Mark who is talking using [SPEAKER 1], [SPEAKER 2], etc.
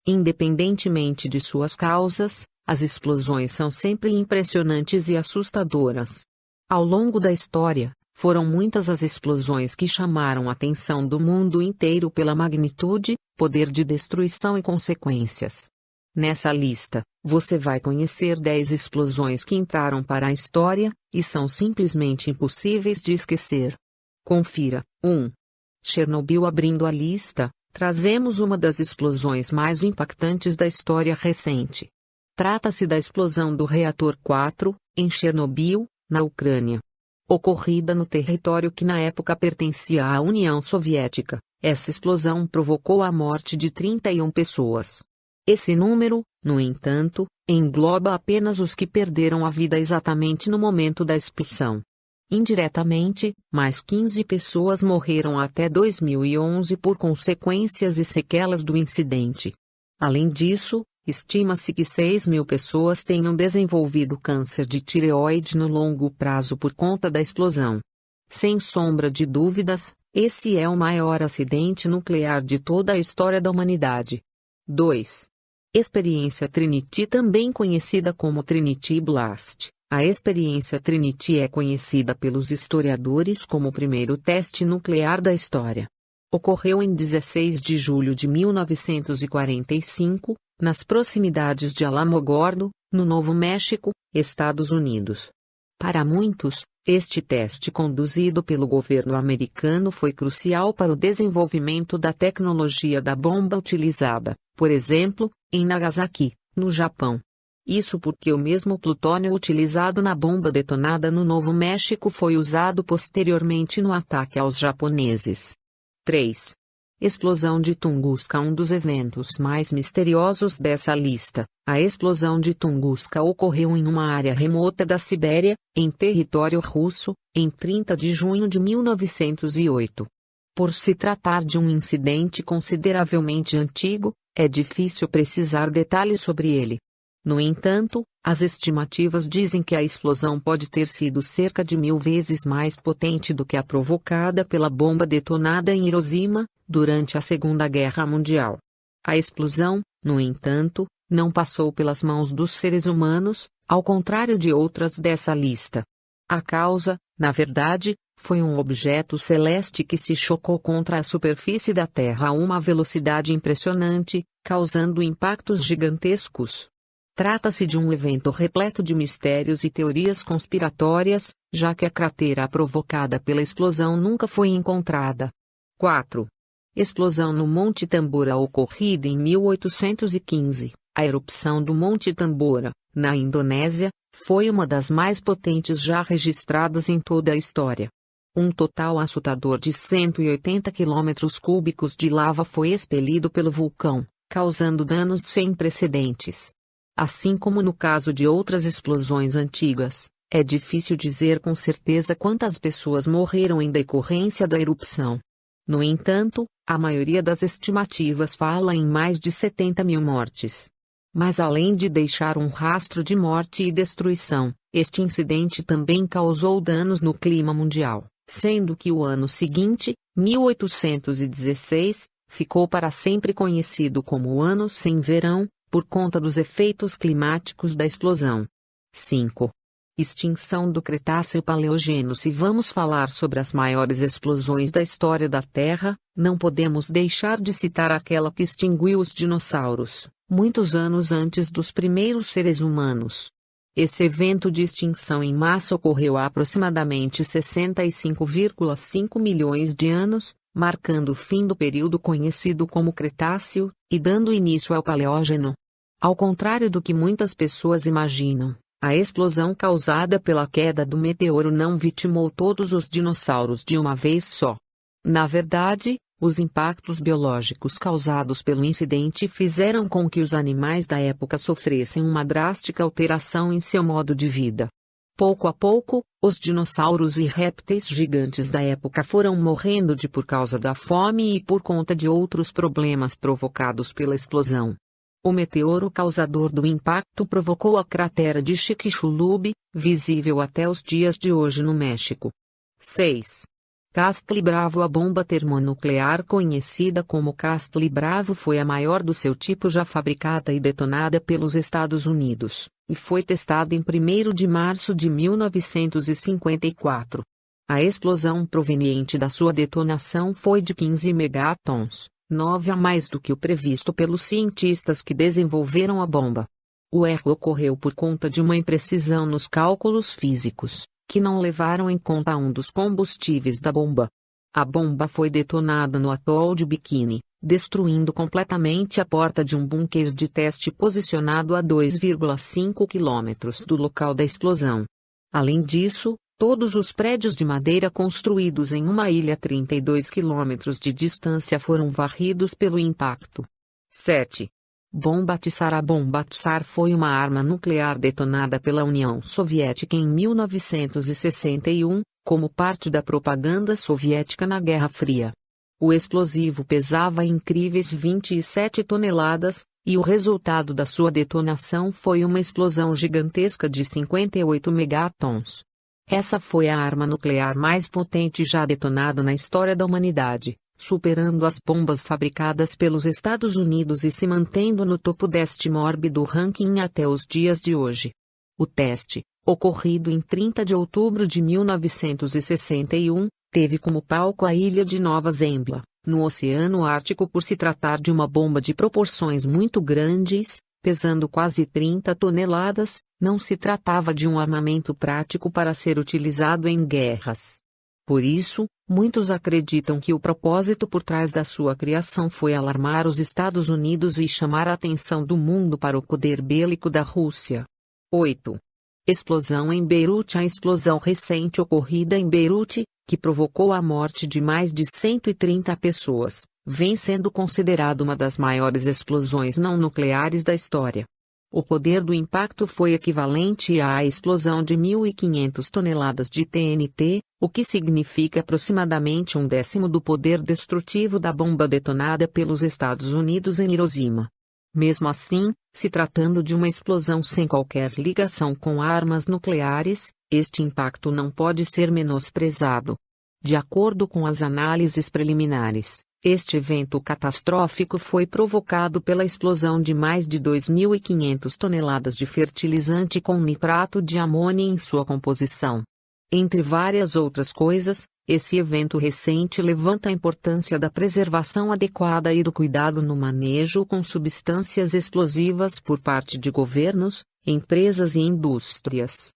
[SPEAKER 1] Independentemente de suas causas, as explosões são sempre impressionantes e assustadoras. Ao longo da história, foram muitas as explosões que chamaram a atenção do mundo inteiro pela magnitude, poder de destruição e consequências. Nessa lista, você vai conhecer 10 explosões que entraram para a história, e são simplesmente impossíveis de esquecer. Confira. 1. Chernobyl. Abrindo a lista, trazemos uma das explosões mais impactantes da história recente. Trata-se da explosão do reator 4, em Chernobyl, na Ucrânia. Ocorrida no território que na época pertencia à União Soviética, essa explosão provocou a morte de 31 pessoas. Esse número, no entanto, engloba apenas os que perderam a vida exatamente no momento da explosão. Indiretamente, mais 15 pessoas morreram até 2011 por consequências e sequelas do incidente. Além disso, estima-se que 6.000 pessoas tenham desenvolvido câncer de tireoide no longo prazo por conta da explosão. Sem sombra de dúvidas, esse é o maior acidente nuclear de toda a história da humanidade. 2. Experiência Trinity. Também conhecida como Trinity Blast. A experiência Trinity é conhecida pelos historiadores como o primeiro teste nuclear da história. Ocorreu em 16 de julho de 1945, nas proximidades de Alamogordo, no Novo México, Estados Unidos. Para muitos, este teste conduzido pelo governo americano foi crucial para o desenvolvimento da tecnologia da bomba utilizada, por exemplo, em Nagasaki, no Japão. Isso porque o mesmo plutônio utilizado na bomba detonada no Novo México foi usado posteriormente no ataque aos japoneses. 3. Explosão de Tunguska. Um dos eventos mais misteriosos dessa lista, a explosão de Tunguska ocorreu em uma área remota da Sibéria, em território russo, em 30 de junho de 1908. Por se tratar de um incidente consideravelmente antigo, é difícil precisar detalhes sobre ele. No entanto, as estimativas dizem que a explosão pode ter sido cerca de 1000 vezes mais potente do que a provocada pela bomba detonada em Hiroshima, durante a Segunda Guerra Mundial. A explosão, no entanto, não passou pelas mãos dos seres humanos, ao contrário de outras dessa lista. A causa, na verdade, foi um objeto celeste que se chocou contra a superfície da Terra a uma velocidade impressionante, causando impactos gigantescos. Trata-se de um evento repleto de mistérios e teorias conspiratórias, já que a cratera provocada pela explosão nunca foi encontrada. 4. Explosão no Monte Tambora. Ocorrida em 1815, a erupção do Monte Tambora, na Indonésia, foi uma das mais potentes já registradas em toda a história. Um total assustador de 180 quilômetros cúbicos de lava foi expelido pelo vulcão, causando danos sem precedentes. Assim como no caso de outras explosões antigas, é difícil dizer com certeza quantas pessoas morreram em decorrência da erupção. No entanto, a maioria das estimativas fala em mais de 70.000 mortes. Mas além de deixar um rastro de morte e destruição, este incidente também causou danos no clima mundial, sendo que o ano seguinte, 1816, ficou para sempre conhecido como o Ano Sem Verão, por conta dos efeitos climáticos da explosão. 5. Extinção do Cretáceo-Paleogênio. Se vamos falar sobre as maiores explosões da história da Terra, não podemos deixar de citar aquela que extinguiu os dinossauros, muitos anos antes dos primeiros seres humanos. Esse evento de extinção em massa ocorreu há aproximadamente 65,5 milhões de anos, marcando o fim do período conhecido como Cretáceo, e dando início ao Paleógeno. Ao contrário do que muitas pessoas imaginam, a explosão causada pela queda do meteoro não vitimou todos os dinossauros de uma vez só. Na verdade, os impactos biológicos causados pelo incidente fizeram com que os animais da época sofressem uma drástica alteração em seu modo de vida. Pouco a pouco, os dinossauros e répteis gigantes da época foram morrendo por causa da fome e por conta de outros problemas provocados pela explosão. O meteoro causador do impacto provocou a cratera de Chicxulub, visível até os dias de hoje no México. 6. Castle Bravo. A bomba termonuclear conhecida como Castle Bravo foi a maior do seu tipo já fabricada e detonada pelos Estados Unidos, e foi testada em 1º de março de 1954. A explosão proveniente da sua detonação foi de 15 megatons, 9 a mais do que o previsto pelos cientistas que desenvolveram a bomba. O erro ocorreu por conta de uma imprecisão nos cálculos físicos, que não levaram em conta um dos combustíveis da bomba. A bomba foi detonada no atol de Bikini, destruindo completamente a porta de um bunker de teste posicionado a 2,5 quilômetros do local da explosão. Além disso, todos os prédios de madeira construídos em uma ilha a 32 quilômetros de distância foram varridos pelo impacto. 7. Bomba Tsar. A bomba Tsar foi uma arma nuclear detonada pela União Soviética em 1961, como parte da propaganda soviética na Guerra Fria. O explosivo pesava incríveis 27 toneladas, e o resultado da sua detonação foi uma explosão gigantesca de 58 megatons. Essa foi a arma nuclear mais potente já detonada na história da humanidade, superando as bombas fabricadas pelos Estados Unidos e se mantendo no topo deste mórbido ranking até os dias de hoje. O teste, ocorrido em 30 de outubro de 1961, teve como palco a ilha de Nova Zembla, no Oceano Ártico. Por se tratar de uma bomba de proporções muito grandes, pesando quase 30 toneladas, não se tratava de um armamento prático para ser utilizado em guerras. Por isso, muitos acreditam que o propósito por trás da sua criação foi alarmar os Estados Unidos e chamar a atenção do mundo para o poder bélico da Rússia. 8. Explosão em Beirute. A explosão recente ocorrida em Beirute, que provocou a morte de mais de 130 pessoas, vem sendo considerada uma das maiores explosões não nucleares da história. O poder do impacto foi equivalente à explosão de 1.500 toneladas de TNT, o que significa aproximadamente 1/10 do poder destrutivo da bomba detonada pelos Estados Unidos em Hiroshima. Mesmo assim, se tratando de uma explosão sem qualquer ligação com armas nucleares, este impacto não pode ser menosprezado. De acordo com as análises preliminares, este evento catastrófico foi provocado pela explosão de mais de 2.500 toneladas de fertilizante com nitrato de amônia em sua composição. Entre várias outras coisas, esse evento recente levanta a importância da preservação adequada e do cuidado no manejo com substâncias explosivas por parte de governos, empresas e indústrias.